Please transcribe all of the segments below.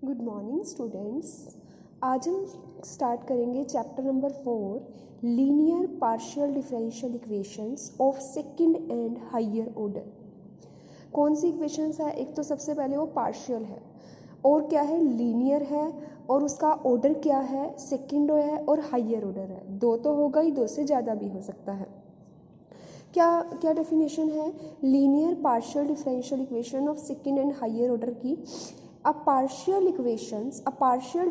Good morning students. आज हम start करेंगे chapter number 4 linear partial differential equations of second and higher order. कौन सी इक्वेशंस है? एक तो सबसे पहले वो पार्शियल है और क्या है, लीनियर है और उसका ऑर्डर क्या है, सेकंड है और हायर ऑर्डर है। दो तो होगा ही, दो से ज़्यादा भी हो सकता है। क्या क्या डेफिनेशन है linear partial differential equation of second and higher order की? अ पार्शियल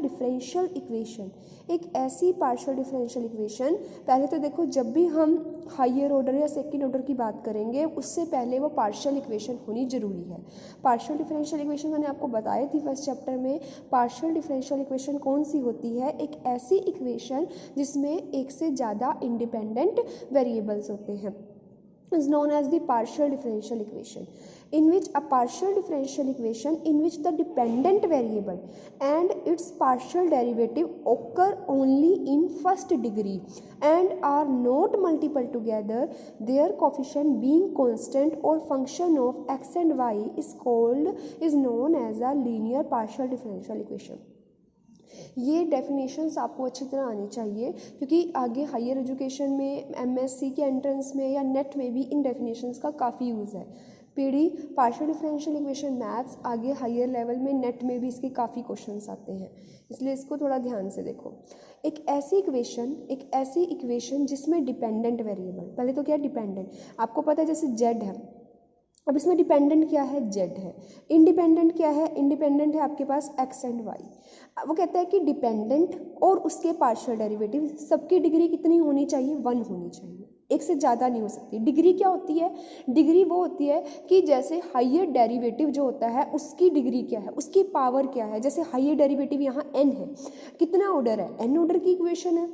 डिफरेंशियल इक्वेशन, एक ऐसी पार्शियल डिफरेंशियल इक्वेशन, पहले तो देखो जब भी हम हायर ऑर्डर या सेकंड ऑर्डर की बात करेंगे उससे पहले वो पार्शियल इक्वेशन होनी जरूरी है। पार्शियल डिफरेंशियल इक्वेशन मैंने आपको बताई थी फर्स्ट चैप्टर में। पार्शियल डिफरेंशियल इक्वेशन कौन सी होती है? एक ऐसी इक्वेशन जिसमें एक से ज़्यादा इंडिपेंडेंट वेरिएबल्स होते हैं, is known as the partial differential equation, in which a partial differential equation in which the dependent variable and its partial derivative occur only in first degree and are not multiple together, their coefficient being constant or function of x and y is known as a linear partial differential equation। ये definitions आपको अच्छी तरह आनी चाहिए क्योंकि आगे higher education में, MSc के एंट्रेंस में या नेट में भी इन डेफिनेशंस का काफ़ी यूज़ है। PD partial differential equation maths, आगे हायर लेवल में नेट में भी इसके काफ़ी क्वेश्चंस आते हैं, इसलिए इसको थोड़ा ध्यान से देखो। एक ऐसी इक्वेशन जिसमें डिपेंडेंट वेरिएबल, पहले तो क्या है डिपेंडेंट, आपको पता है जैसे जेड है, अब इसमें डिपेंडेंट क्या है? जेड है। इंडिपेंडेंट क्या है? इंडिपेंडेंट है आपके पास एक्स एंड वाई। वो कहता है कि डिपेंडेंट और उसके पार्शियल डेरिवेटिव सबकी डिग्री कितनी होनी चाहिए? 1 होनी चाहिए, एक से ज़्यादा नहीं हो सकती। डिग्री क्या होती है? डिग्री वो होती है कि जैसे हायर डेरिवेटिव जो होता है उसकी डिग्री क्या है, उसकी पावर क्या है। जैसे हायर डेरिवेटिव यहाँ n है, कितना ऑर्डर है? n ऑर्डर की इक्वेशन है,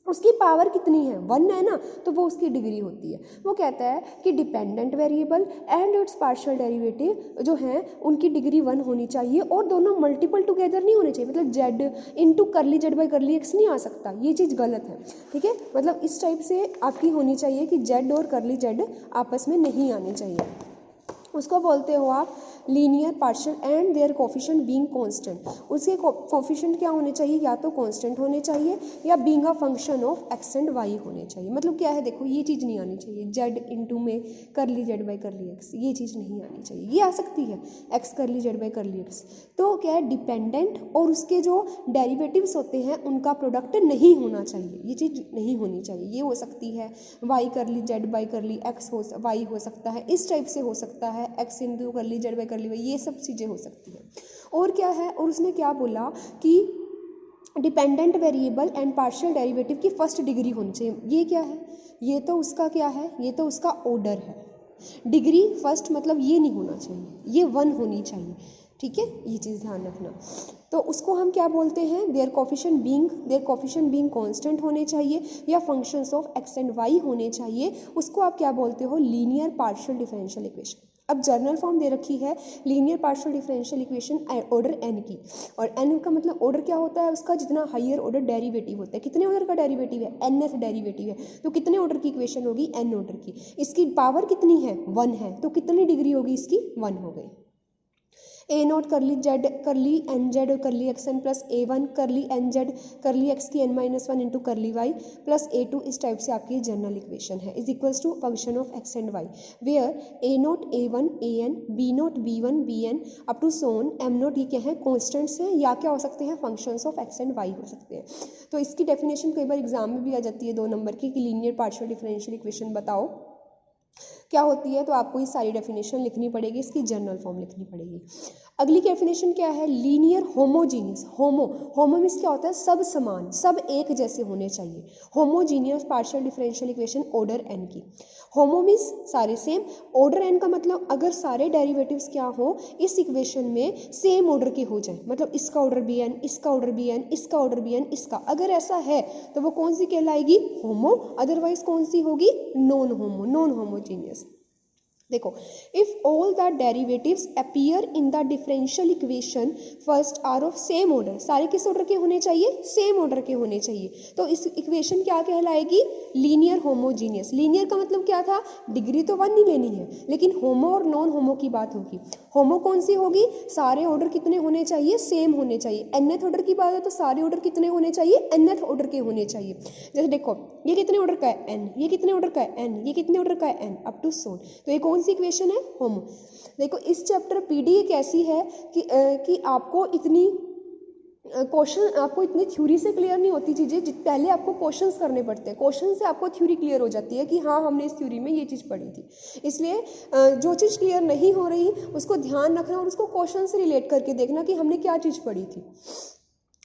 उसकी पावर कितनी है? 1 है ना, तो वो उसकी डिग्री होती है। वो कहता है कि dependent variable and it's partial derivative जो हैं उनकी डिग्री 1 होनी चाहिए और दोनों मल्टीपल टुगेदर नहीं होने चाहिए। मतलब Z into curly z by curly x नहीं आ सकता, ये चीज़ गलत है, ठीक है। मतलब इस टाइप से आपकी होनी चाहिए कि जेड और करली जेड आपस में नहीं आने चाहिए। उसको बोलते हो आप linear partial and their coefficient being constant. उसके कोफिशिएंट क्या होने चाहिए? या तो कांस्टेंट होने चाहिए या being a function of x and y होने चाहिए। मतलब क्या है, देखो ये चीज़ नहीं आनी चाहिए जेड इंटू में करली जेड बाई करली एक्स, ये चीज़ नहीं आनी चाहिए। ये आ सकती है एक्स करली जेड बाई करली एक्स, तो क्या है डिपेंडेंट और उसके जो डेरिवेटिव्स होते हैं उनका प्रोडक्ट नहीं होना चाहिए, ये चीज़ नहीं होनी चाहिए। ये हो सकती है y curly z by curly x हो, वाई हो सकता है, इस टाइप से हो सकता है x into curly z by curly y, ये सब चीज़ें हो सकती है। और क्या है, और उसने क्या बोला कि dependent variable and partial derivative की फर्स्ट डिग्री होनी चाहिए। ये क्या है? ये तो उसका क्या है? ये तो उसका ऑर्डर है। डिग्री फर्स्ट मतलब ये नहीं होना चाहिए, ये 1 होनी चाहिए, ठीक है, ये चीज़ ध्यान रखना। तो उसको हम क्या बोलते हैं? देयर कोफिशिएंट बीइंग कांस्टेंट होने चाहिए या functions of x and y होने चाहिए। उसको आप क्या बोलते हो? Linear partial differential equation. अब जर्नल फॉर्म दे रखी है linear partial differential equation order n की, और n का मतलब ऑर्डर क्या होता है उसका? जितना हायर ऑर्डर डेरिवेटिव होता है। कितने ऑर्डर का डेरिवेटिव है? nth डेरिवेटिव है, तो कितने ऑर्डर की इक्वेशन होगी? n ऑर्डर की। इसकी पावर कितनी है? 1 है, तो कितनी डिग्री होगी इसकी? 1 हो गई। ए नोट करली जेड करली एन जेड और करली एक्स एन प्लस ए वन करली एन जेड करली एक्स की n-1 इंटू करली वाई प्लस A2, इस टाइप से आपकी जनरल इक्वेशन है, is equals to function of x and y where a naught A1 AN b naught B1 BN up to son m naught, ये क्या है? Constants हैं या क्या हो सकते हैं? Functions of x and y हो सकते हैं। तो इसकी डेफिनेशन कई बार एग्जाम में भी आ जाती है 2 नंबर की कि लीनियर पार्शियल डिफरेंशियल इक्वेशन बताओ क्या होती है, तो आपको ये सारी डेफिनेशन लिखनी पड़ेगी, इसकी जनरल फॉर्म लिखनी पड़ेगी। अगली डेफिनेशन क्या है? Linear homogeneous. होमो मीन्स क्या होता है? सब समान, सब एक जैसे होने चाहिए। Homogeneous partial differential equation order n की। होमो मीन्स सारे सेम, ऑर्डर n का मतलब अगर सारे डेरिवेटिव्स क्या हो इस इक्वेशन में सेम ऑर्डर के हो जाए, मतलब इसका ऑर्डर भी n, इसका ऑर्डर भी n, इसका ऑर्डर भी n, इसका, अगर ऐसा है तो वो कौन सी कहलाएगी? होमो। अदरवाइज कौन सी होगी? Non homogeneous. देखो, if all the derivatives appear in the differential equation first are of same order, सारे किस ऑर्डर के होने चाहिए? सेम ऑर्डर के होने चाहिए, तो इस इक्वेशन क्या कहलाएगी? Linear homogeneous. लीनियर का मतलब क्या था? डिग्री तो 1 नहीं लेनी है, लेकिन होमो और नॉन होमो की बात होगी। होमो कौन सी होगी, सारे ऑर्डर कितने होने चाहिए, सेम होने चाहिए। nth ऑर्डर की बात है तो सारे ऑर्डर कितने होने चाहिए, nth ऑर्डर के होने चाहिए। जैसे देखो ये कितने ऑर्डर का है, n, ये कितने ऑर्डर का है, n, ये कितने ऑर्डर का है, n, अप टू सोन। तो ये कौन सी इक्वेशन है, होमो। देखो इस चैप्टर पीडी एक ऐसी है कि आपको इतनी क्वेश्चन, आपको इतनी थ्योरी से क्लियर नहीं होती चीज़ें, पहले आपको क्वेश्चंस करने पड़ते हैं, क्वेश्चन से आपको थ्योरी क्लियर हो जाती है कि हाँ हमने इस थ्योरी में ये चीज़ पढ़ी थी। इसलिए जो चीज़ क्लियर नहीं हो रही उसको ध्यान रखना और उसको क्वेश्चन से रिलेट करके देखना कि हमने क्या चीज़ पढ़ी थी।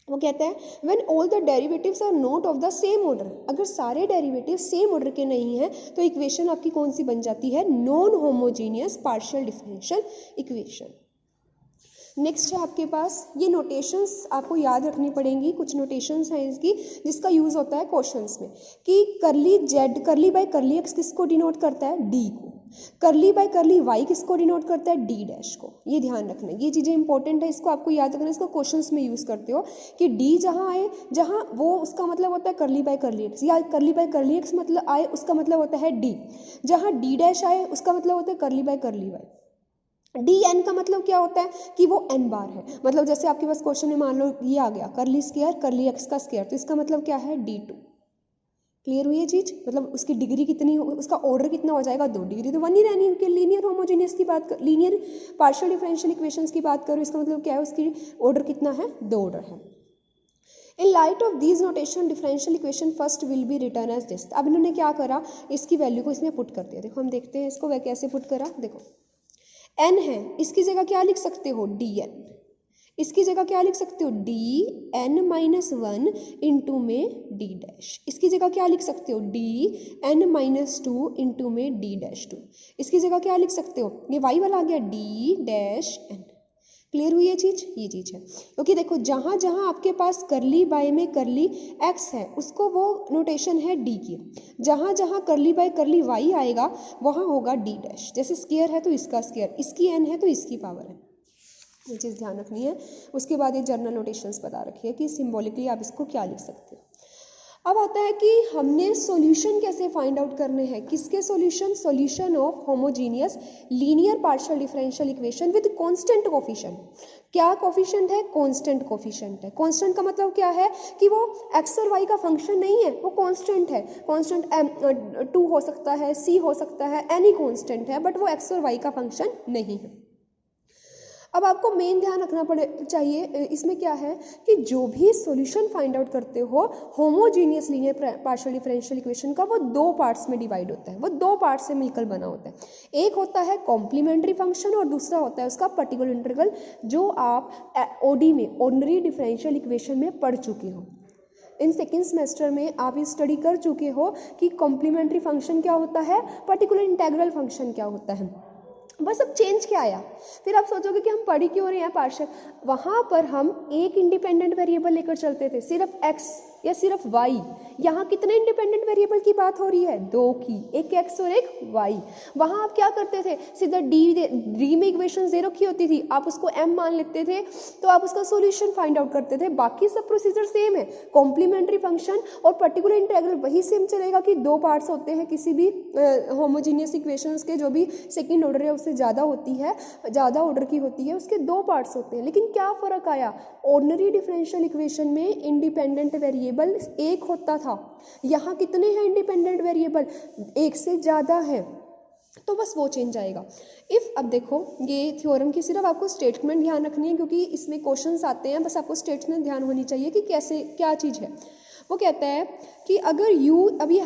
वो कहता है when all the derivatives are not of the same order, अगर सारे डेरिवेटिव सेम ऑर्डर के नहीं हैं तो इक्वेशन आपकी कौन सी बन जाती है, non homogeneous partial differential equation. Next है आपके पास ये नोटेशंस आपको याद रखनी पड़ेंगी, कुछ नोटेशंस हैं इसकी जिसका यूज़ होता है क्वेश्चंस में, कि करली जेड करली बाय करली एक्स किसको डिनोट करता है, डी को, करली बाय करली वाई किसको डिनोट करता है, डी डैश को। ये ध्यान रखना, ये चीज़ें इंपॉर्टेंट है, इसको आपको याद रखना, इसको क्वेश्चंस में यूज़ करते हो कि डी जहाँ आए, जहाँ वो उसका मतलब होता है करली बाय करली एक्स, या करली बाय करली एक्स मतलब आए उसका मतलब होता है डी, जहाँ डी डैश आए उसका मतलब होता है करली बाय करली वाई। डी एन का मतलब क्या होता है कि वो एन बार है, मतलब जैसे आपके पास क्वेश्चन में मान लो ये आ गया करली स्क्वायर करली एक्स का स्क्वायर, तो इसका मतलब क्या है D2। क्लियर हुई ये चीज, मतलब उसकी डिग्री कितनी हो, उसका ऑर्डर कितना हो जाएगा, 2 डिग्री तो 1 ही रहनी है। लीनियर होमोजेनियस की बात कर, लीनियर पार्शियल डिफरेंशियल इक्वेशंस की बात करो, इसका मतलब क्या है, उसकी ऑर्डर कितना है, 2 ऑर्डर है। In light of these notation differential equation first will be return as this. अब इन्होंने क्या करा, इसकी वैल्यू को इसमें पुट कर दिया। देखो हम देखते हैं इसको कैसे पुट करा। देखो n है, इसकी जगह क्या लिख सकते हो, dn, इसकी जगह क्या लिख सकते हो, डी एन माइनस 1 इंटू में डी डैश, इसकी जगह क्या लिख सकते हो, डी एन माइनस 2 इंटू में डी डैश 2, इसकी जगह क्या लिख सकते हो, ये वाई वाला आ गया डी डैश एन। क्लियर हुई ये चीज़ है, क्योंकि देखो जहाँ जहाँ आपके पास करली बाय में करली एक्स है उसको वो नोटेशन है डी की, जहाँ जहाँ करली बाय करली वाई आएगा वहाँ होगा डी डैश। जैसे स्क्वायर है तो इसका स्क्वायर, इसकी एन है तो इसकी पावर है, ये चीज़ ध्यान रखनी है। उसके बाद ये जर्नल नोटेशंस बता रखी है कि सिंबॉलिकली आप इसको क्या लिख सकते हो। अब आता है कि हमने सॉल्यूशन कैसे फाइंड आउट करने हैं, किसके solution, solution of homogeneous linear partial differential equation with constant coefficient. क्या कोफिशिएंट है, कांस्टेंट कोफिशिएंट है। कांस्टेंट का मतलब क्या है कि वो एक्स और वाई का फंक्शन नहीं है, वो कांस्टेंट है। कांस्टेंट 2 हो सकता है, सी हो सकता है, एनी कांस्टेंट है, बट वो एक्स और वाई का फंक्शन नहीं है। अब आपको मेन ध्यान रखना चाहिए इसमें क्या है कि जो भी सॉल्यूशन फाइंड आउट करते हो homogeneous linear partial differential equation का, वो 2 पार्ट्स में डिवाइड होता है, वो 2 पार्ट्स से मिलकर बना होता है। एक होता है कॉम्प्लीमेंट्री फंक्शन और दूसरा होता है उसका पर्टिकुलर इंटीग्रल, जो आप ओडी में ऑर्डिनरी डिफरेंशियल इक्वेशन में पढ़ चुके हो। इन सेकेंड सेमेस्टर में आप ये स्टडी कर चुके हो कि कॉम्प्लीमेंट्री फंक्शन क्या होता है, पर्टिकुलर इंटीग्रल फंक्शन क्या होता है। बस अब चेंज क्या आया, फिर आप सोचोगे कि हम पढ़ी क्यों रहे हैं पार्शियल। वहाँ पर हम एक इंडिपेंडेंट वेरिएबल लेकर चलते थे, सिर्फ x या सिर्फ y। यहाँ कितने इंडिपेंडेंट वेरिएबल की बात हो रही है, 2 की, एक x और एक y। वहाँ आप क्या करते थे, सीधा डी में इक्वेशन 0 की होती थी, आप उसको m मान लेते थे तो आप उसका सॉल्यूशन फाइंड आउट करते थे। बाकी सब प्रोसीजर सेम है, कॉम्प्लीमेंट्री फंक्शन और पर्टिकुलर इंटीग्रल वही सेम चलेगा कि 2 पार्ट्स होते हैं किसी भी होमोजीनियस इक्वेशंस के, जो भी सेकेंड ऑर्डर है उससे ज़्यादा होती है, ज़्यादा ऑर्डर की होती है, उसके 2 पार्ट्स होते हैं। लेकिन क्या फ़र्क आया, ऑर्डिनरी डिफरेंशियल इक्वेशन में इंडिपेंडेंट वेरिएबल एक होता था, यहाँ कितने हैं इंडिपेंडेंट वेरिएबल, एक से ज़्यादा है, तो बस वो चेंज आएगा। इफ़ अब देखो ये थ्योरम की सिर्फ आपको स्टेटमेंट ध्यान रखनी है, क्योंकि इसमें क्वेश्चंस आते हैं, बस आपको स्टेटमेंट ध्यान होनी चाहिए कि कैसे क्या चीज़ है। वो कहता है कि अगर u अभी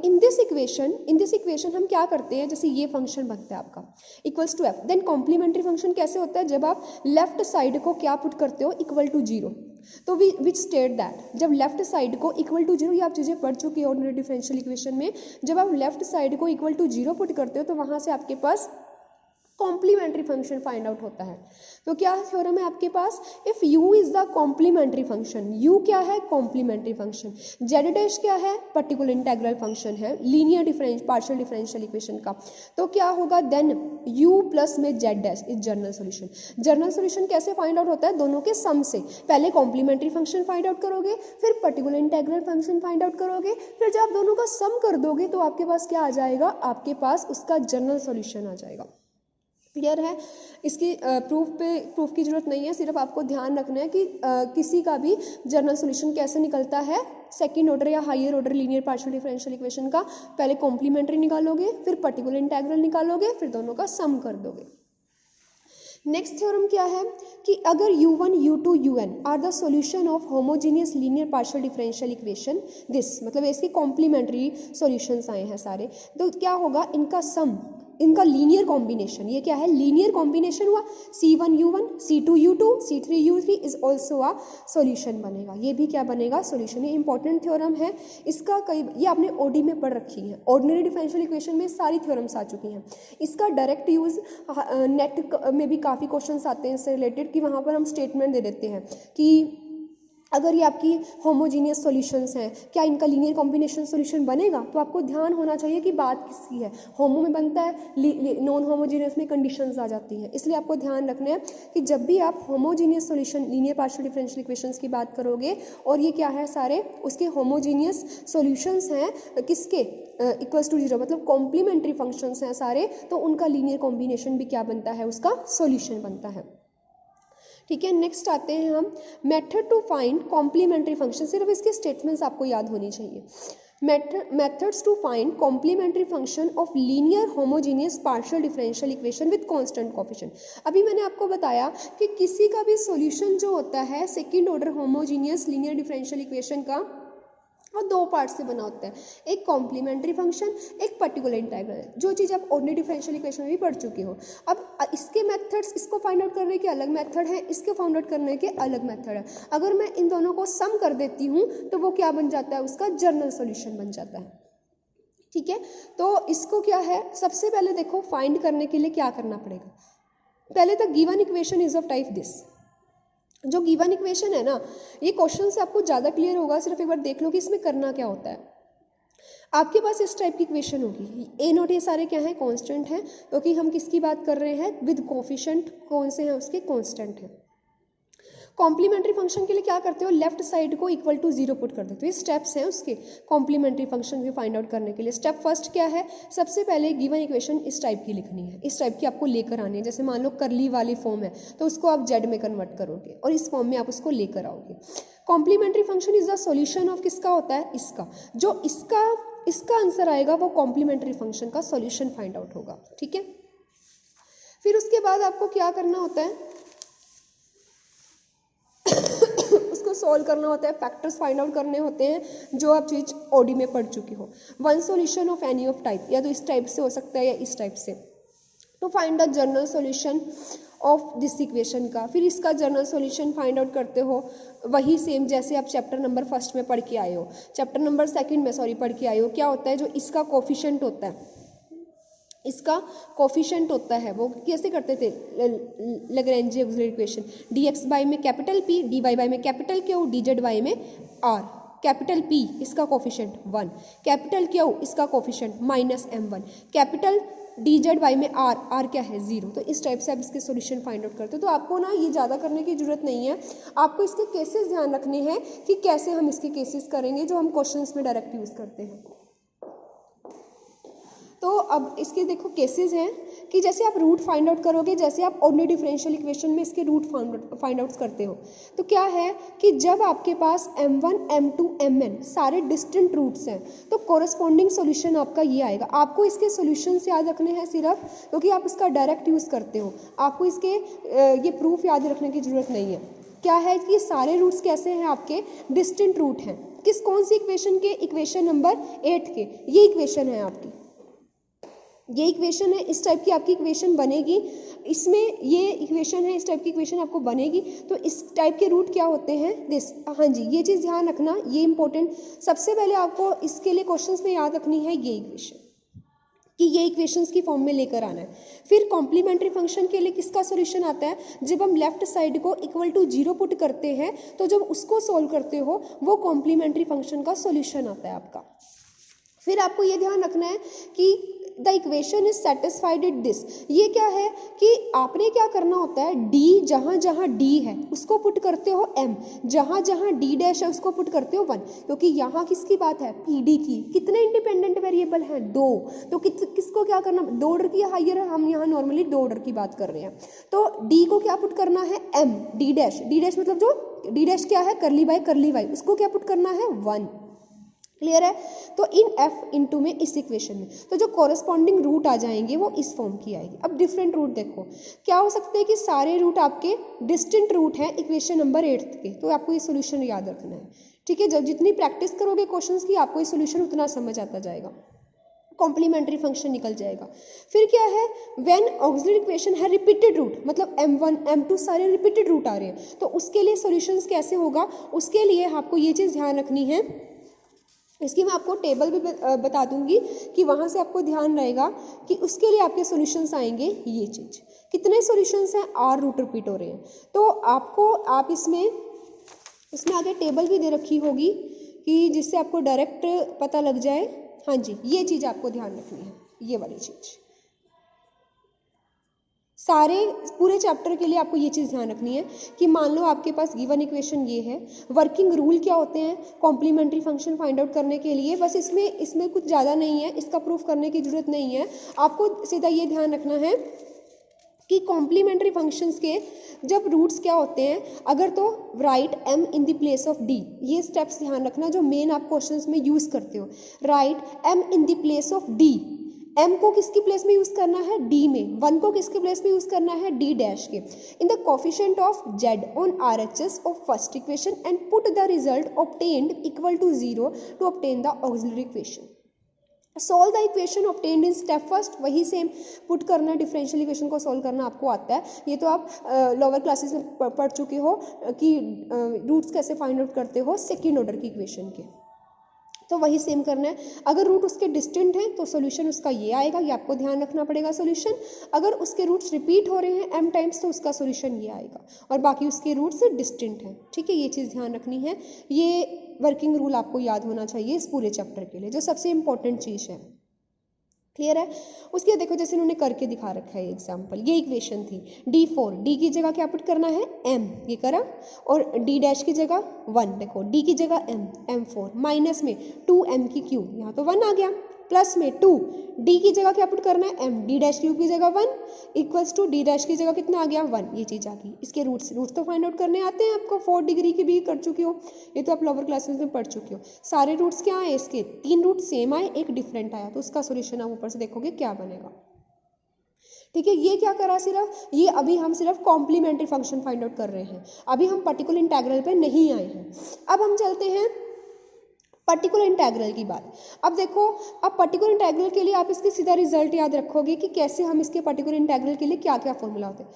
इन दिस इक्वेशन हम क्या करते हैं, जैसे ये फंक्शन बनता है आपका equals to f, then complementary function कैसे होता है, जब आप लेफ्ट साइड को क्या पुट करते हो, इक्वल टू 0। तो विच स्टेट दैट, जब लेफ्ट साइड को इक्वल टू 0, ये आप चीज़ें पढ़ चुकी है ऑर्डिनरी डिफरेंशियल इक्वेशन में, जब आप लेफ्ट साइड को इक्वल टू 0 पुट करते हो तो वहाँ से आपके पास कॉम्प्लीमेंट्री फंक्शन फाइंड आउट होता है। तो क्या थ्योरम है आपके पास, if u is the complementary function, u क्या है, कॉम्प्लीमेंट्री फंक्शन, z डैश क्या है, पर्टिकुलर इंटीग्रल फंक्शन है लीनियर पार्शियल डिफरेंशियल इक्वेशन का, तो क्या होगा, देन u प्लस में z dash is general solution. General solution कैसे फाइंड आउट होता है, दोनों के सम से, पहले कॉम्प्लीमेंट्री फंक्शन फाइंड आउट करोगे, फिर particular integral function find out करोगे, फिर जब आप दोनों का सम कर दोगे तो आपके पास क्या आ जाएगा, आपके पास उसका जर्नल सॉल्यूशन आ जाएगा। क्लियर है। इसकी प्रूफ की ज़रूरत नहीं है, सिर्फ आपको ध्यान रखना है कि किसी का भी जनरल सॉल्यूशन कैसे निकलता है सेकंड ऑर्डर या higher order linear partial differential equation का। पहले कॉम्प्लीमेंट्री निकालोगे, फिर पर्टिकुलर इंटीग्रल निकालोगे, फिर दोनों का सम कर दोगे। नेक्स्ट थ्योरम क्या है कि अगर u1 u2 un are the solution of homogeneous linear partial differential equation this, मतलब इसके कॉम्प्लीमेंट्री सॉल्यूशंस आए हैं सारे, तो क्या होगा इनका सम, इनका लीनियर कॉम्बिनेशन, ये क्या है लीनियर कॉम्बिनेशन हुआ, c1 u1 c2 u2 c3 u3 is also a solution बनेगा, ये भी क्या बनेगा सॉल्यूशन। ये इंपॉर्टेंट थ्योरम है, इसका कई ये आपने ओडी में पढ़ रखी है, ऑर्डिनरी डिफरेंशियल इक्वेशन में सारी थ्योरम्स आ चुकी हैं। इसका डायरेक्ट यूज नेट में भी काफ़ी क्वेश्चंस आते हैं इससे रिलेटेड, कि वहाँ पर हम स्टेटमेंट दे देते हैं कि अगर ये आपकी होमोजीनियस सॉल्यूशंस हैं, क्या इनका लीनियर कॉम्बिनेशन सॉल्यूशन बनेगा, तो आपको ध्यान होना चाहिए कि बात किसकी है, होमो में बनता है, नॉन होमोजीनियस में कंडीशंस आ जाती हैं। इसलिए आपको ध्यान रखना है कि जब भी आप homogeneous solution linear partial differential equations की बात करोगे और ये क्या है सारे उसके होमोजीनियस सॉल्यूशंस हैं किसके इक्वल्स टू 0, मतलब कॉम्प्लीमेंट्री फंक्शंस हैं सारे, तो उनका लीनियर कॉम्बिनेशन भी क्या बनता है, उसका सॉल्यूशन बनता है। ठीक है, नेक्स्ट आते हैं हम method to find complementary function. सिर्फ इसके स्टेटमेंट्स आपको याद होनी चाहिए। Methods to find complementary function of linear homogeneous partial differential equation with constant coefficient. अभी मैंने आपको बताया कि किसी का भी सॉल्यूशन जो होता है second order homogeneous linear differential equation का, और दो पार्ट से बना होता है, एक कॉम्प्लीमेंट्री फंक्शन, एक पर्टिकुलर इंटीग्रल, जो चीज़ आप ऑर्डिनरी डिफरेंशियल इक्वेशन में भी पढ़ चुके हो। अब इसके मेथड्स, इसको फाइंड आउट करने के अलग मेथड है, इसके फाइंड आउट करने के अलग मेथड है। अगर मैं इन दोनों को सम कर देती हूँ तो वो क्या बन जाता है, उसका जनरल सॉल्यूशन बन जाता है। ठीक है, तो इसको क्या है, सबसे पहले देखो फाइंड करने के लिए क्या करना पड़ेगा। पहले तो given equation is of type this, जो गिवन इक्वेशन है ना, ये क्वेश्चन से आपको ज़्यादा क्लियर होगा, सिर्फ एक बार देख लो कि इसमें करना क्या होता है। आपके पास इस टाइप की इक्वेशन होगी, ए नोट ये सारे क्या है कांस्टेंट हैं, क्योंकि हम किसकी बात कर रहे हैं, विद कोफिशिएंट कौन से हैं उसके, कांस्टेंट हैं। कॉम्प्लीमेंट्री फंक्शन के लिए क्या करते हो, लेफ्ट साइड को इक्वल टू 0 पुट कर देते हो। ये स्टेप्स हैं उसके कॉम्प्लीमेंट्री फंक्शन को फाइंड आउट करने के लिए। स्टेप फर्स्ट क्या है, सबसे पहले गिवन इक्वेशन इस टाइप की लिखनी है, इस टाइप की आपको लेकर आनी है। जैसे मान लो करली वाली फॉर्म है तो उसको आप जेड में कन्वर्ट करोगे और इस फॉर्म में आप उसको लेकर आओगे। Complementary function is the solution of किसका होता है, इसका, जो इसका आंसर आएगा वो कॉम्प्लीमेंट्री फंक्शन का सॉल्यूशन फाइंड आउट होगा। ठीक है, फिर उसके बाद आपको क्या करना होता है, उसको सॉल्व करना होता है, फैक्टर्स फाइंड आउट करने होते हैं जो आप चीज़ ओडी में पढ़ चुकी हो। One solution of any of type, या तो इस टाइप से हो सकता है या इस टाइप से, to find the general solution of this equation का। फिर इसका जनरल सॉल्यूशन फाइंड आउट करते हो, वही सेम जैसे आप चैप्टर नंबर फर्स्ट में पढ़ के आए हो, चैप्टर नंबर सेकंड में पढ़ के आए हो। क्या होता है, जो इसका कोफिशिएंट होता है, इसका कोफिशिएंट होता है, वो कैसे करते थे, Lagrange auxiliary equation, dx by में कैपिटल P, dy बाई में कैपिटल Q, dz बाई में R। कैपिटल P इसका कोफिशिएंट 1, कैपिटल Q इसका coefficient -m1, capital dz by में R क्या है 0। तो इस टाइप से आप इसके सॉल्यूशन फाइंड आउट करते हो। तो आपको ना ये ज़्यादा करने की जरूरत नहीं है, आपको इसके केसेस ध्यान रखने हैं कि कैसे हम इसके केसेस करेंगे जो हम क्वेश्चंस में डायरेक्ट यूज़ करते हैं। तो अब इसके देखो केसेस हैं कि जैसे आप रूट फाइंड आउट करोगे, जैसे आप ऑर्डिनरी डिफरेंशियल इक्वेशन में इसके रूट फाइंड आउट्स करते हो, तो क्या है कि जब आपके पास m1 m2 mn सारे डिस्टेंट रूट्स हैं तो कोरस्पॉन्डिंग सॉल्यूशन आपका ये आएगा। आपको इसके सॉल्यूशंस याद रखने हैं सिर्फ, क्योंकि आप इसका डायरेक्ट यूज़ करते हो, आपको इसके ये प्रूफ याद रखने की जरूरत नहीं है। क्या है कि सारे रूट्स कैसे हैं, आपके डिस्टेंट रूट हैं। किस कौन सी इक्वेशन के, इक्वेशन नंबर 8 के, ये इक्वेशन है आपकी, ये इक्वेशन है, इस टाइप की आपकी इक्वेशन बनेगी। इसमें ये इक्वेशन है, इस टाइप की इक्वेशन आपको बनेगी। तो इस टाइप के रूट क्या होते हैं, दिस। हाँ जी, ये चीज़ ध्यान रखना, ये इंपॉर्टेंट। सबसे पहले आपको इसके लिए क्वेश्चंस में याद रखनी है ये इक्वेशन, कि ये इक्वेशंस की फॉर्म में लेकर आना है। फिर कॉम्प्लीमेंट्री फंक्शन के लिए किसका सॉल्यूशन आता है, जब हम लेफ्ट साइड को इक्वल टू 0 पुट करते हैं तो जब उसको सॉल्व करते हो वो कॉम्प्लीमेंट्री फंक्शन का सॉल्यूशन आता है आपका। फिर आपको ये ध्यान रखना है कि the equation is satisfied it this. ये क्या है कि आपने क्या करना होता है, डी जहाँ जहाँ डी है उसको पुट करते हो m, जहाँ जहाँ d डैश है उसको पुट करते हो 1, क्योंकि यहाँ किसकी बात है, pd की। कितने इंडिपेंडेंट वेरिएबल हैं, 2, तो किसको क्या करना, 2 ऑर्डर की हाइयर है, हम यहाँ नॉर्मली 2 ऑर्डर की बात कर रहे हैं। तो d को क्या पुट करना है m, d डैश मतलब जो d डैश क्या है, करली बाय उसको क्या पुट करना है 1। क्लियर है। तो इन f इंटू में इस इक्वेशन में तो जो कॉरेस्पॉन्डिंग रूट आ जाएंगे वो इस फॉर्म की आएगी। अब डिफरेंट रूट देखो क्या हो सकते हैं कि सारे रूट आपके डिस्टिंक्ट रूट हैं इक्वेशन नंबर 8 के, तो आपको ये सोल्यूशन याद रखना है। ठीक है, जब जितनी प्रैक्टिस करोगे क्वेश्चंस की आपको ये सोल्यूशन उतना समझ आता जाएगा, कॉम्प्लीमेंट्री फंक्शन निकल जाएगा। फिर क्या है, व्हेन ऑक्सिलरी इक्वेशन है रिपीटेड रूट, मतलब m1 m2 सारे रिपीटेड रूट आ रहे हैं, तो उसके लिए सॉल्यूशंस कैसे होगा, उसके लिए आपको ये चीज़ ध्यान रखनी है। इसकी मैं आपको टेबल भी बता दूंगी कि वहाँ से आपको ध्यान रहेगा कि उसके लिए आपके सॉल्यूशंस आएंगे। ये चीज़ कितने सॉल्यूशंस हैं, r रूट रिपीट हो रहे हैं, तो आपको आप इसमें आगे टेबल भी दे रखी होगी कि जिससे आपको डायरेक्ट पता लग जाए। हाँ जी, ये चीज़ आपको ध्यान रखनी है, ये वाली चीज़ सारे पूरे चैप्टर के लिए आपको ये चीज़ ध्यान रखनी है कि मान लो आपके पास गिवन इक्वेशन ये है, वर्किंग रूल क्या होते हैं कॉम्प्लीमेंट्री फंक्शन फाइंड आउट करने के लिए, बस इसमें कुछ ज़्यादा नहीं है, इसका प्रूफ करने की जरूरत नहीं है। आपको सीधा ये ध्यान रखना है कि कॉम्प्लीमेंट्री फंक्शंस के जब रूट्स क्या होते हैं, अगर तो right m in the place of d, ये स्टेप्स ध्यान रखना जो मेन आप क्वेश्चंस में यूज़ करते हो। Right m in the place of d, m को किसकी प्लेस में यूज करना है, d में, 1 को किसके प्लेस में यूज करना है, d डैश के, in the coefficient of z on RHS of first equation and put the result obtained equal to 0 to obtain the auxiliary equation. Solve the equation obtained in step first, वही same put करना, differential equation को solve करना आपको आता है। ये तो आप लोअर क्लासेस में पढ़ चुके हो कि रूट्स कैसे फाइंड आउट करते हो सेकेंड ऑर्डर की इक्वेशन के, तो वही सेम करना है। अगर रूट उसके डिस्टेंट हैं तो सॉल्यूशन उसका ये आएगा, ये आपको ध्यान रखना पड़ेगा सॉल्यूशन। अगर उसके रूट्स रिपीट हो रहे हैं m टाइम्स तो उसका सॉल्यूशन ये आएगा, और बाकी उसके रूट्स डिस्टेंट हैं। ठीक है, ये चीज़ ध्यान रखनी है, ये वर्किंग रूल आपको याद होना चाहिए इस पूरे चैप्टर के लिए, जो सबसे इंपॉर्टेंट चीज़ है। क्लियर है। उसके देखो जैसे इन्होंने करके दिखा रखा है एग्जाम्पल, ये इक्वेशन थी d4, d की जगह क्या पुट करना है m, ये करा, और d डैश की जगह 1, देखो d की जगह m, m4, माइनस में 2m की क्यूब, यहाँ तो 1 आ गया, प्लस में 2, d की जगह क्या पुट करना है m, d डैश क्यूब की जगह 1 इक्वल्स टू d डैश की जगह कितना आ गया 1, ये चीज़ आ गई। इसके रूट्स तो फाइंड आउट करने आते हैं आपको, 4 डिग्री की भी कर चुकी हो, ये तो आप लोअर क्लासेस में पढ़ चुके हो। सारे रूट्स क्या आए इसके, 3 रूट सेम आए, एक डिफरेंट आया, तो उसका सोल्यूशन आप ऊपर से देखोगे क्या बनेगा। ठीक है, ये क्या करा सिर्फ, ये अभी हम सिर्फ कॉम्प्लीमेंट्री फंक्शन फाइंड आउट कर रहे हैं, अभी हम पर्टिकुलर इंटेग्रल पे नहीं आए हैं। अब हम चलते हैं पर्टिकुलर इंटेग्रल की बात। अब देखो, अब पर्टिकुलर इंटेग्रल के लिए आप इसके सीधा रिजल्ट याद रखोगे कि कैसे हम इसके पर्टिकुलर इंटेग्रल के लिए क्या क्या फॉर्मूला होते हैं।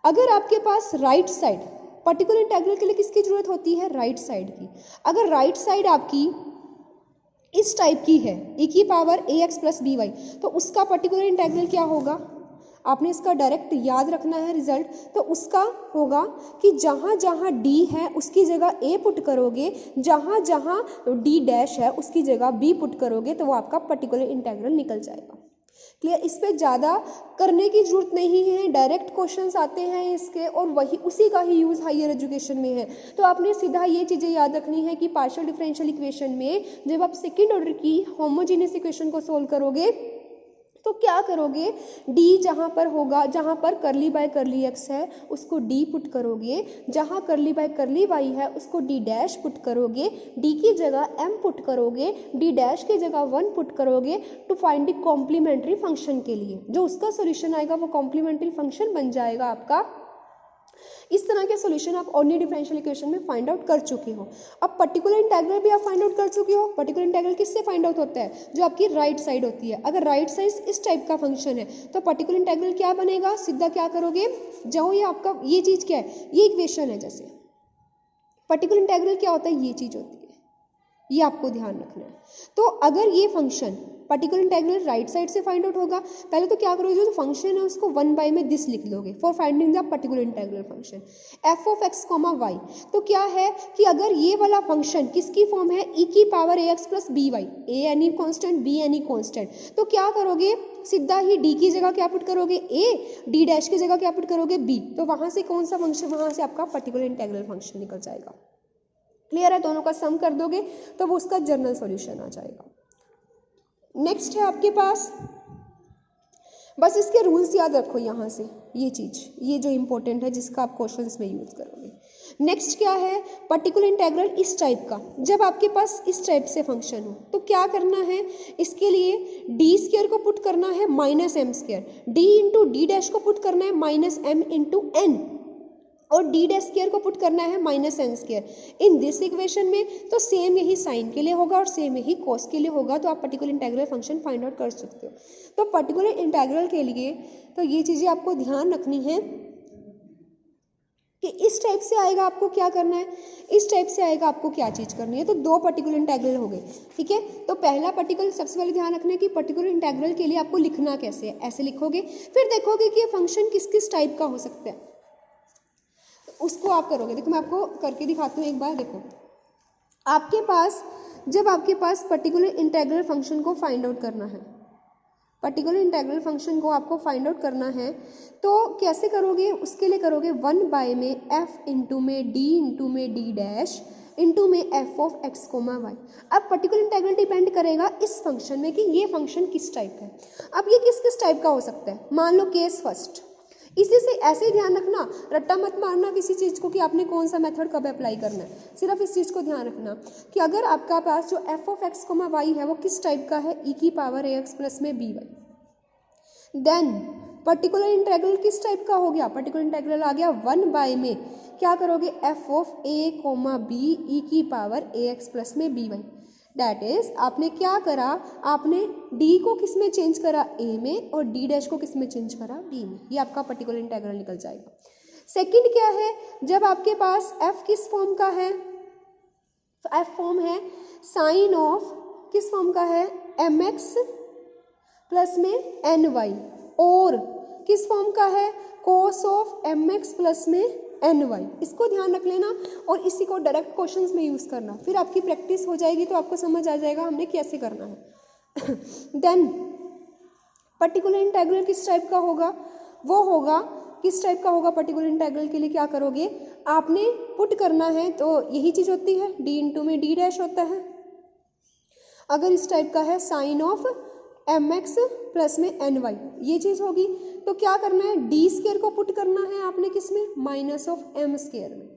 अगर आपके पास राइट साइड, पर्टिकुलर इंटेग्रल के लिए किसकी जरूरत होती है, राइट साइड की। अगर राइट साइड आपकी इस टाइप की है e की power ax plus b y, तो उसका पर्टिकुलर इंटेग्रल क्या होगा, आपने इसका डायरेक्ट याद रखना है रिजल्ट। तो उसका होगा कि जहाँ जहाँ d है उसकी जगह a पुट करोगे, जहाँ जहाँ d डैश है उसकी जगह b पुट करोगे, तो वो आपका पर्टिकुलर इंटेग्रल निकल जाएगा। क्लियर, इस पे ज़्यादा करने की जरूरत नहीं है, डायरेक्ट क्वेश्चंस आते हैं इसके, और वही उसी का ही यूज़ हायर एजुकेशन में है। तो आपने सीधा ये चीज़ें याद रखनी है कि पार्शियल डिफरेंशियल इक्वेशन में जब आप सेकेंड ऑर्डर की होमोजेनियस इक्वेशन को सोल्व करोगे तो क्या करोगे, d जहाँ पर होगा, जहाँ पर करली बाय करली x है उसको d पुट करोगे, जहाँ करली बाय करली y है उसको d डैश पुट करोगे, d की जगह m पुट करोगे, d डैश की जगह 1 पुट करोगे to find the complementary function के लिए, जो उसका सोल्यूशन आएगा वो कॉम्प्लीमेंट्री फंक्शन बन जाएगा आपका। इस तरह के सॉल्यूशन आप ऑर्डिनरी डिफरेंशियल इक्वेशन में फाइंड आउट कर चुके हो। अब पर्टिकुलर इंटेग्रल भी आप फाइंड आउट कर चुके हो। पर्टिकुलर इंटेग्रल किससे फाइंड आउट होता है, जो आपकी राइट साइड होती है। अगर राइट साइड इस टाइप का फंक्शन है तो पर्टिकुलर इंटेग्रल क्या बनेगा, सीधा क्या करोगे, जो ये आपका ये चीज़ क्या है, ये इक्वेशन है, जैसे पर्टिकुलर इंटेग्रल क्या होता है, ये चीज़ होती है, ये आपको ध्यान रखना है। तो अगर ये function particular integral right side से फाइंड आउट होगा, पहले तो क्या करोगे, जो फंक्शन है उसको 1 में दिस लिख लोगे for finding the particular integral function f of x comma y. तो क्या है कि अगर ये वाला फंक्शन किसकी फॉर्म है, ई की power a x plus b y, a any constant b any constant, तो क्या करोगे, सीधा ही डी की जगह क्या पुट करोगे ए, डी डैश की जगह क्या पुट करोगे बी, तो वहां से कौन सा फंक्शन, वहां से आपका पर्टिकुलर इंटीग्रल फंक्शन निकल जाएगा। क्लियर है, दोनों का सम कर दोगे तो वो उसका जनरल सॉल्यूशन आ जाएगा। नेक्स्ट है आपके पास, बस इसके रूल्स याद रखो यहाँ से, ये चीज ये जो इंपॉर्टेंट है जिसका आप क्वेश्चंस में यूज करोगे। नेक्स्ट क्या है, पर्टिकुलर इंटीग्रल इस टाइप का, जब आपके पास इस टाइप से फंक्शन हो तो क्या करना है, इसके लिए डी स्क्वायर को पुट करना है minus m square, d into d dash को पुट करना है माइनस एम इंटू एन, और डी डैश स्क्वायर को पुट करना है minus n square in this equation में। तो सेम यही साइन के लिए होगा और सेम यही कॉस के लिए होगा, तो आप particular integral function find out कर सकते हो। तो पर्टिकुलर इंटीग्रल के लिए तो ये चीजें आपको ध्यान रखनी है कि इस टाइप से आएगा आपको क्या करना है, इस टाइप से आएगा आपको क्या चीज करनी है। तो दो पर्टिकुलर इंटीग्रल हो गए, ठीक है। तो पहला पर्टिकुलर, सबसे पहले ध्यान रखना है कि पर्टिकुलर इंटीग्रल के लिए आपको लिखना कैसे है, ऐसे लिखोगे, फिर देखोगे कि ये फंक्शन किस किस टाइप का हो सकता है, उसको आप करोगे। देखो मैं आपको करके दिखाती हूँ एक बार। देखो आपके पास, जब आपके पास पर्टिकुलर इंटीग्रल फंक्शन को फाइंड आउट करना है, पर्टिकुलर इंटीग्रल फंक्शन को आपको फाइंड आउट करना है, तो कैसे करोगे, उसके लिए करोगे 1 में एफ इंटू में डी डैश इंटू में f of x comma y. अब पर्टिकुलर इंटीग्रल डिपेंड करेगा इस फंक्शन में कि ये फंक्शन किस टाइप का है। अब ये किस किस टाइप का हो सकता है, मान लो केस फर्स्ट, इसी से ऐसे ही ध्यान रखना, रट्टा मत मारना किसी चीज को कि आपने कौन सा मेथड कब अप्लाई करना है, सिर्फ इस चीज को ध्यान रखना कि अगर आपका पास जो f of x comma y है वो किस टाइप का है, ई की पावर ए एक्स प्लस में b y. Then particular integral किस टाइप का हो गया, पर्टिकुलर इंटीग्रल आ गया 1 में क्या करोगे, f of a comma b e की पावर ए एक्स प्लस में बी वाई। डैट इज आपने क्या करा, आपने d को किस में चेंज करा, a में, और d डैश को किस में चेंज करा, b में। ये आपका पर्टिकुलर इंटीग्रल निकल जाएगा। सेकंड क्या है, जब आपके पास f किस फॉर्म का है, तो f फॉर्म है साइन ऑफ, किस फॉर्म का है, mx प्लस में ny, और किस फॉर्म का है, cos ऑफ mx प्लस में ny। इसको ध्यान रख लेना और इसी को डायरेक्ट क्वेश्चंस में यूज करना, फिर आपकी प्रैक्टिस हो जाएगी तो आपको समझ आ जाएगा हमने कैसे करना है। देन पर्टिकुलर इंटीग्रल किस टाइप का होगा, वो होगा किस टाइप का होगा, पर्टिकुलर इंटीग्रल के लिए क्या करोगे, आपने पुट करना है, तो यही चीज होती है, d इंटू में d डैश होता है। अगर इस टाइप का है साइन ऑफ mx प्लस में ny, ये चीज होगी। तो क्या करना है, डी स्क्वायर को पुट करना है आपने किस में, माइनस ऑफ एम स्क्वायर में,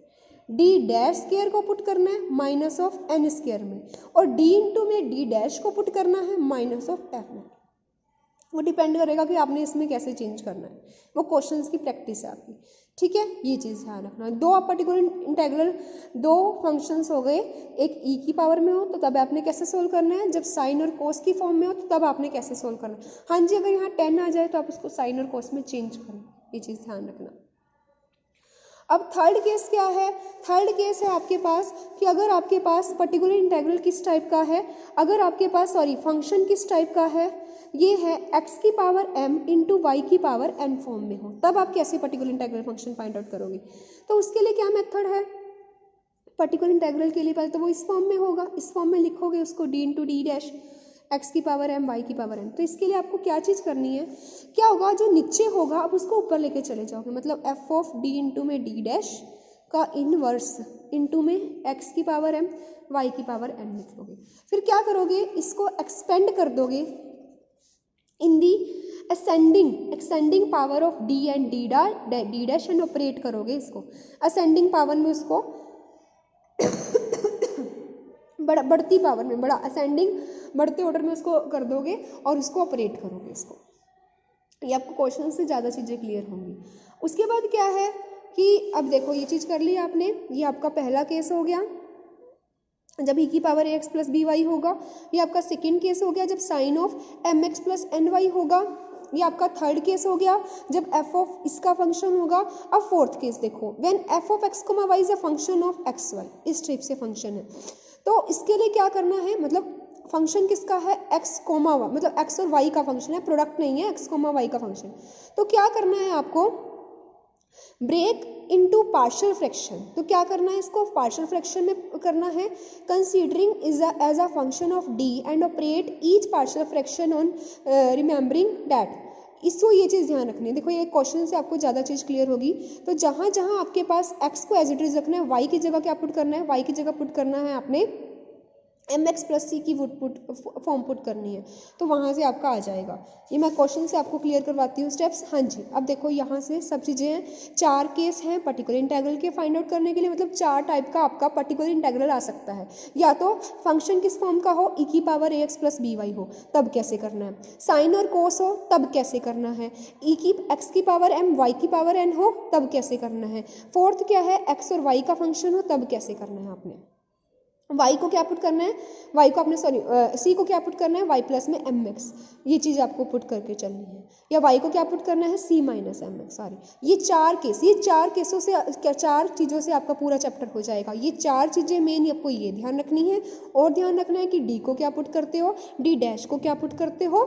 डी डैश स्क्वायर को पुट करना है माइनस ऑफ एन स्क्वायर में, और डी इंटू में डी डैश को पुट करना है माइनस ऑफ एफ में। वो डिपेंड करेगा कि आपने इसमें कैसे चेंज करना है, वो क्वेश्चंस की प्रैक्टिस है आपकी, ठीक है। ये चीज़ ध्यान रखना। दो आप पर्टिकुलर इंटीग्रल, दो फंक्शंस हो गए, एक ई की पावर में हो तो तब आपने कैसे सोल्व करना है, जब साइन और कोस की फॉर्म में हो तो तब आपने कैसे सोल्व करना है। हाँ जी, अगर यहाँ 10 आ जाए तो आप उसको साइन और कोस में चेंज करें, ये चीज़ ध्यान रखना। अब थर्ड केस क्या है, थर्ड केस है आपके पास कि अगर आपके पास पर्टिकुलर इंटीग्रल किस टाइप का है, अगर आपके पास फंक्शन किस टाइप का है, ये है x की पावर m इंटू वाई की पावर n फॉर्म में हो, तब आप कैसे particular integral function find out करोगे। तो उसके लिए क्या मेथड है, पर्टिकुलर इंटीग्रल के लिए पहले तो वो इस फॉर्म में होगा, इस फॉर्म में लिखोगे उसको d into d dash x की पावर m वाई की पावर n। तो इसके लिए आपको क्या चीज़ करनी है, क्या होगा, जो नीचे होगा आप उसको ऊपर लेके चले जाओगे, मतलब f ऑफ d इंटू में d डैश का इनवर्स इंटू में x की पावर m y की पावर n लिख लोगे। फिर क्या करोगे, इसको एक्सपेंड कर दोगे इन दी ascending power of d and d dash and operate करोगे इसको असेंडिंग पावर में, उसको बढ़ती पावर में, बड़ा असेंडिंग बढ़ते ऑर्डर में उसको कर दोगे और उसको ऑपरेट करोगे इसको। ये आपको क्वेश्चन से ज़्यादा चीज़ें क्लियर होंगी। उसके बाद क्या है कि अब देखो ये चीज़ कर ली आपने, ये आपका पहला केस हो गया जब e की power x plus b y होगा। ये आपका सेकेंड केस हो गया जब sine of m x plus n y होगा। ये आपका थर्ड केस हो गया जब एफ ऑफ इसका फंक्शन होगा। अब फोर्थ केस देखो, when f of x comma y is a function of x y, इस टाइप से फंक्शन है तो इसके लिए क्या करना है, मतलब फंक्शन किसका है, एक्स कोमा वाई, मतलब एक्स और वाई का फंक्शन है, प्रोडक्ट नहीं है, एक्स कोमा वाई का फंक्शन। तो क्या करना है आपको, ब्रेक इनटू पार्शियल फ्रैक्शन। तो क्या करना है, इसको पार्शियल फ्रैक्शन में करना है, considering as a function of d and operate each partial fraction on remembering that. इसको ये चीज़ ध्यान रखनी है। देखो ये क्वेश्चन से आपको ज़्यादा चीज़ क्लियर होगी। तो जहाँ जहाँ आपके पास x को एज इट इज रखना है, y की जगह क्या पुट करना है, y की जगह पुट करना है आपने mx प्लस सी की फॉर्म पुट करनी है, तो वहाँ से आपका आ जाएगा। ये मैं क्वेश्चन से आपको क्लियर करवाती हूँ स्टेप्स। हाँ जी, अब देखो यहाँ से सब चीज़ें हैं, 4 केस हैं पर्टिकुलर इंटेग्रल के फाइंड आउट करने के लिए, मतलब 4 टाइप का आपका पर्टिकुलर इंटेग्रल आ सकता है। या तो फंक्शन किस फॉर्म का हो, e की पावर ax प्लस by हो, तब कैसे करना है, साइन और कोस हो तब कैसे करना है, e की x की पावर m y की पावर n हो तब कैसे करना है, फोर्थ क्या है x और y का फंक्शन हो तब कैसे करना है। आपने y को क्या पुट करना है, y को आपने c को क्या पुट करना है, y प्लस में mx, ये चीज़ आपको पुट करके चलनी है। या y को क्या पुट करना है, c माइनस mx, सॉरी। ये 4 केस, ये 4 केसों से, 4 चीज़ों से आपका पूरा चैप्टर हो जाएगा। ये 4 चीज़ें मेन आपको ये ध्यान रखनी है, और ध्यान रखना है कि d को क्या पुट करते हो, d डैश को क्या पुट करते हो,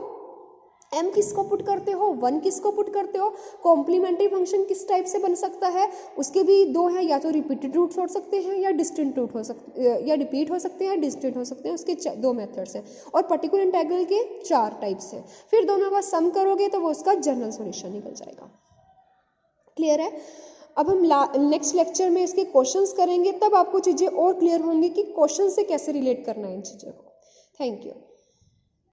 m किसको पुट करते हो, 1 किसको पुट करते हो, कॉम्प्लीमेंट्री फंक्शन किस टाइप से बन सकता है, उसके भी 2 हैं, या तो रिपीटेड रूट्स हो सकते हैं या डिस्टिंक्ट रूट हो सकते, या रिपीट हो सकते हैं या डिस्टिंक्ट हो सकते हैं, उसके 2 मेथड्स हैं। और पर्टिकुलर इंटेग्रल के 4 टाइप्स हैं। फिर दोनों का सम करोगे तो वो उसका जनरल सॉल्यूशन निकल जाएगा। क्लियर है। अब हम नेक्स्ट लेक्चर में इसके क्वेश्चंस करेंगे, तब आपको चीज़ें और क्लियर होंगी कि क्वेश्चन से कैसे रिलेट करना है इन चीज़ों को। Thank you.